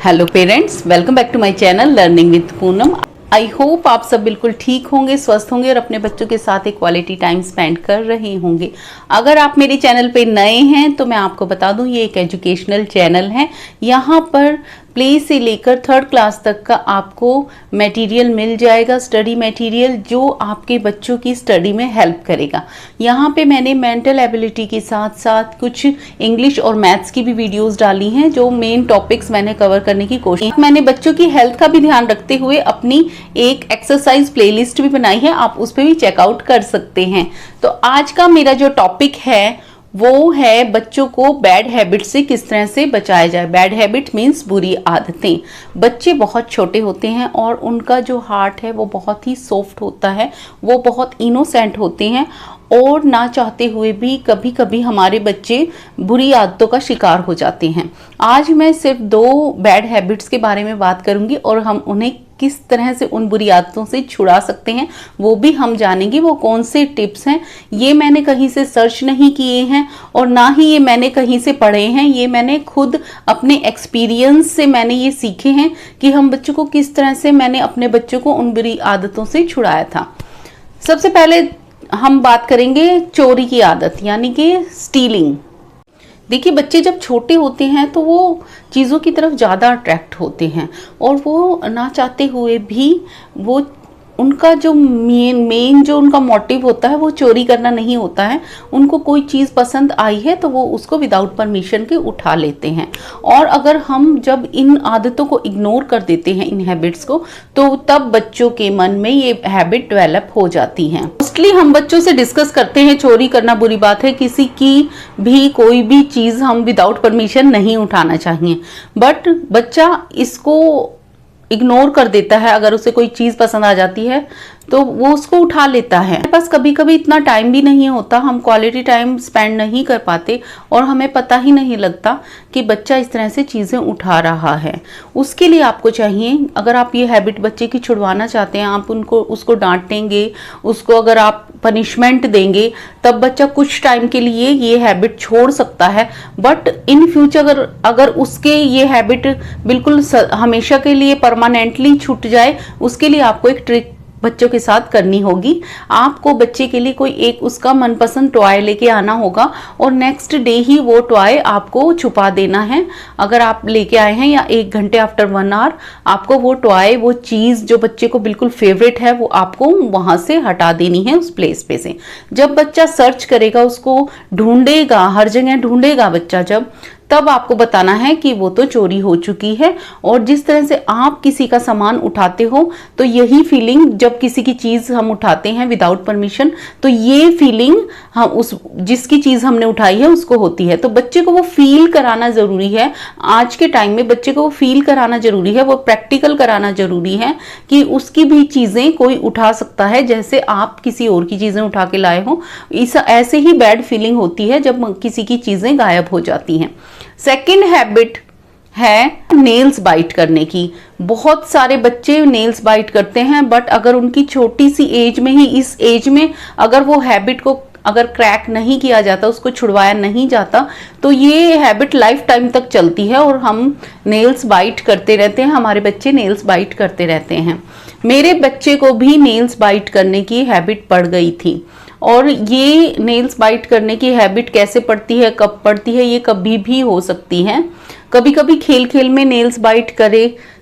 Hello parents, welcome back to my channel learning with Poonam. I hope आप सब बिल्कुल ठीक होंगे, स्वस्थ होंगे और अपने बच्चों के साथ एक क्वालिटी टाइम स्पेंड कर रहे होंगे। अगर आप मेरे चैनल पे नए हैं तो मैं आपको बता दूं, ये एक एजुकेशनल चैनल है। यहाँ पर प्ले से लेकर थर्ड क्लास तक का आपको मटेरियल मिल जाएगा, स्टडी मटेरियल जो आपके बच्चों की स्टडी में हेल्प करेगा। यहाँ पे मैंने मेंटल एबिलिटी के साथ साथ कुछ इंग्लिश और मैथ्स की भी वीडियोस डाली हैं, जो मेन टॉपिक्स मैंने कवर करने की कोशिश। मैंने बच्चों की हेल्थ का भी ध्यान रखते हुए अपनी एक एक्सरसाइज प्लेलिस्ट भी बनाई है, आप उस पर भी चेकआउट कर सकते हैं। तो आज का मेरा जो टॉपिक है वो है बच्चों को बैड हैबिट से किस तरह से बचाया जाए। बैड हैबिट मीन्स बुरी आदतें। बच्चे बहुत छोटे होते हैं और उनका जो हार्ट है वो बहुत ही सॉफ्ट होता है, वो बहुत इनोसेंट होते हैं और ना चाहते हुए भी कभी कभी हमारे बच्चे बुरी आदतों का शिकार हो जाते हैं। आज मैं सिर्फ 2 बैड हैबिट्स के बारे में बात करूंगी और हम उन्हें किस तरह से उन बुरी आदतों से छुड़ा सकते हैं वो भी हम जानेंगे। वो कौन से टिप्स हैं, ये मैंने कहीं से सर्च नहीं किए हैं और ना ही ये मैंने कहीं से पढ़े हैं, ये मैंने खुद अपने एक्सपीरियंस से मैंने ये सीखे हैं कि हम बच्चों को किस तरह से मैंने अपने बच्चों को उन बुरी आदतों से छुड़ाया था। सबसे पहले हम बात करेंगे चोरी की आदत, यानी कि स्टीलिंग। देखिए, बच्चे जब छोटे होते हैं तो वो चीज़ों की तरफ ज़्यादा अट्रैक्ट होते हैं और वो ना चाहते हुए भी वो उनका जो मेन जो उनका मोटिव होता है वो चोरी करना नहीं होता है। उनको कोई चीज़ पसंद आई है तो वो उसको विदाउट परमिशन के उठा लेते हैं। और अगर हम जब इन आदतों को इग्नोर कर देते हैं, इन हैबिट्स को, तो तब बच्चों के मन में ये हैबिट डेवलप हो जाती हैं। मोस्टली हम बच्चों से डिस्कस करते हैं चोरी करना बुरी बात है, किसी की भी कोई भी चीज़ हम विदाउट परमिशन नहीं उठाना चाहिए। बट बच्चा इसको इग्नोर कर देता है। अगर उसे कोई चीज़ पसंद आ जाती है तो वो उसको उठा लेता है। हमारे पास कभी कभी इतना टाइम भी नहीं होता, हम क्वालिटी टाइम स्पेंड नहीं कर पाते और हमें पता ही नहीं लगता कि बच्चा इस तरह से चीज़ें उठा रहा है। उसके लिए आपको चाहिए, अगर आप ये हैबिट बच्चे की छुड़वाना चाहते हैं, आप उसको डांटेंगे, उसको अगर आप पनिशमेंट देंगे, तब बच्चा कुछ टाइम के लिए ये हैबिट छोड़ सकता है। बट इन फ्यूचर अगर उसके ये हैबिट बिल्कुल हमेशा के लिए परमानेंटली छूट जाए, उसके लिए आपको एक ट्रिक बच्चों के साथ करनी होगी। आपको बच्चे के लिए कोई एक उसका मनपसंद टॉय लेके आना होगा और नेक्स्ट डे ही वो टॉय आपको छुपा देना है। अगर आप लेके आए हैं या 1 घंटे आफ्टर 1 आवर, आपको वो टॉय, वो चीज़ जो बच्चे को बिल्कुल फेवरेट है, वो आपको वहाँ से हटा देनी है, उस प्लेस पे से। जब बच्चा सर्च करेगा, उसको ढूंढेगा, हर जगह ढूंढेगा बच्चा, जब तब आपको बताना है कि वो तो चोरी हो चुकी है। और जिस तरह से आप किसी का सामान उठाते हो, तो यही फीलिंग जब किसी की चीज़ हम उठाते हैं विदाउट परमिशन, तो ये फीलिंग हम उस जिसकी चीज़ हमने उठाई है उसको होती है। तो बच्चे को वो फील कराना ज़रूरी है। आज के टाइम में बच्चे को वो फील कराना ज़रूरी है, वो प्रैक्टिकल कराना ज़रूरी है कि उसकी भी चीज़ें कोई उठा सकता है, जैसे आप किसी और की चीज़ें उठा के लाए हो। ऐसे ही बैड फीलिंग होती है जब किसी की चीज़ें गायब हो जाती हैं। सेकेंड हैबिट है नेल्स बाइट करने की। बहुत सारे बच्चे नेल्स बाइट करते हैं, बट अगर उनकी छोटी सी एज में ही, इस एज में अगर वो हैबिट को अगर क्रैक नहीं किया जाता, उसको छुड़वाया नहीं जाता, तो ये हैबिट लाइफ टाइम तक चलती है और हम नेल्स बाइट करते रहते हैं, हमारे बच्चे नेल्स बाइट करते रहते हैं। मेरे बच्चे को भी नेल्स बाइट करने की हैबिट पड़ गई थी। और ये नेल्स बाइट करने की हैबिट कैसे पड़ती है, कब पड़ती है, ये कभी भी हो सकती है। कभी कभी खेल खेल में नेल्स बाइट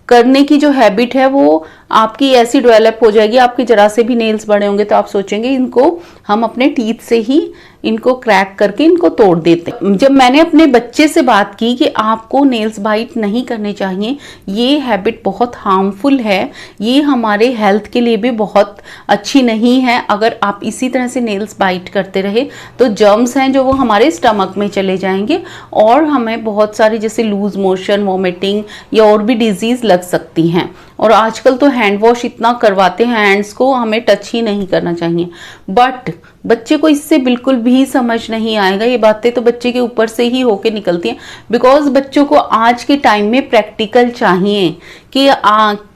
करने की जो हैबिट है वो आपकी ऐसी डेवलप हो जाएगी, आपके जरा से भी नेल्स बड़े होंगे तो आप सोचेंगे इनको हम अपने टीथ से ही इनको क्रैक करके इनको तोड़ देते हैं। जब मैंने अपने बच्चे से बात की कि आपको नेल्स बाइट नहीं करने चाहिए, ये हैबिट बहुत हार्मफुल है, ये हमारे हेल्थ के लिए भी बहुत अच्छी नहीं है। अगर आप इसी तरह से नेल्स बाइट करते रहे तो जर्म्स हैं जो वो हमारे स्टमक में चले जाएंगे और हमें बहुत सारी जैसे लूज मोशन, वॉमिटिंग या और भी डिजीज लग सकती हैं। और आजकल तो हैंड वॉश इतना करवाते हैं, हैंड्स को हमें टच ही नहीं करना चाहिए। बट बच्चे को इससे बिल्कुल भी समझ नहीं आएगा, ये बातें तो बच्चे के ऊपर से ही होके निकलती हैं। बिकॉज बच्चों को आज के टाइम में प्रैक्टिकल चाहिए कि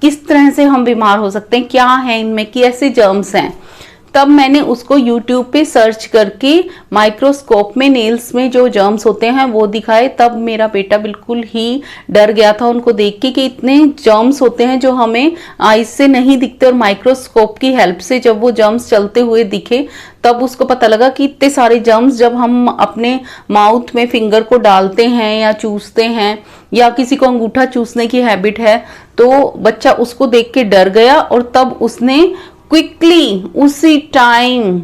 किस तरह से हम बीमार हो सकते हैं, क्या है इनमें, कैसे जर्म्स हैं। तब मैंने उसको YouTube पे सर्च करके माइक्रोस्कोप में नेल्स में जो जर्म्स होते हैं वो दिखाए। तब मेरा बेटा बिल्कुल ही डर गया था उनको देख के कि इतने जर्म्स होते हैं जो हमें आईज से नहीं दिखते, और माइक्रोस्कोप की हेल्प से जब वो जर्म्स चलते हुए दिखे तब उसको पता लगा कि इतने सारे जर्म्स जब हम अपने माउथ में फिंगर को डालते हैं या चूसते हैं, या किसी को अंगूठा चूसने की हैबिट है, तो बच्चा उसको देख के डर गया और तब उसने क्विकली उसी टाइम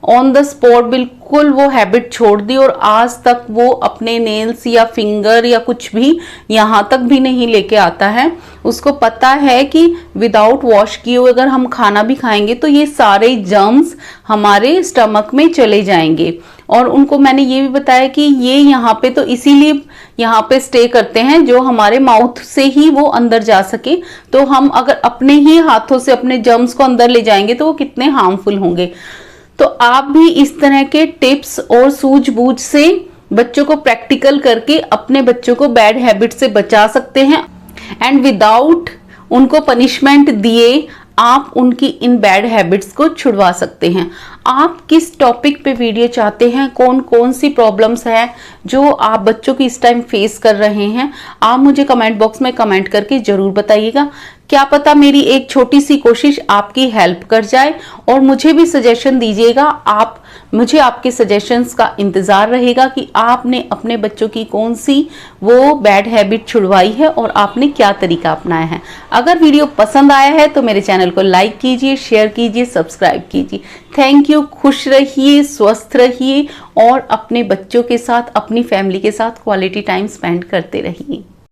ऑन द स्पॉट बिल्कुल वो हैबिट छोड़ दी, और आज तक वो अपने नेल्स या फिंगर या कुछ भी यहाँ तक भी नहीं लेके आता है। उसको पता है कि विदाउट वॉश किए हुए अगर हम खाना भी खाएंगे तो ये सारे जर्म्स हमारे स्टमक में चले जाएंगे। और उनको मैंने ये भी बताया कि ये यहाँ पे तो इसीलिए यहाँ पे स्टे करते हैं जो हमारे माउथ से ही वो अंदर जा सके। तो हम अगर अपने ही हाथों से अपने जर्म्स को अंदर ले जाएंगे तो वो कितने हार्मफुल होंगे। तो आप भी इस तरह के टिप्स और सूझबूझ से बच्चों को प्रैक्टिकल करके अपने बच्चों को बैड हैबिट से बचा सकते हैं, एंड विदाउट उनको पनिशमेंट दिए आप उनकी इन बैड हैबिट्स को छुड़वा सकते हैं। आप किस टॉपिक पे वीडियो चाहते हैं, कौन कौन सी प्रॉब्लम्स है जो आप बच्चों की इस टाइम फेस कर रहे हैं, आप मुझे कमेंट बॉक्स में कमेंट करके जरूर बताइएगा। क्या पता मेरी एक छोटी सी कोशिश आपकी हेल्प कर जाए, और मुझे भी सजेशन दीजिएगा। मुझे आपके सजेशंस का इंतजार रहेगा कि आपने अपने बच्चों की कौन सी वो बैड हैबिट छुड़वाई है और आपने क्या तरीका अपनाया है। अगर वीडियो पसंद आया है तो मेरे चैनल को लाइक कीजिए, शेयर कीजिए, सब्सक्राइब कीजिए। Thank you. खुश रहिए, स्वस्थ रहिए और अपने बच्चों के साथ, अपनी फैमिली के साथ क्वालिटी टाइम स्पेंड करते रहिए।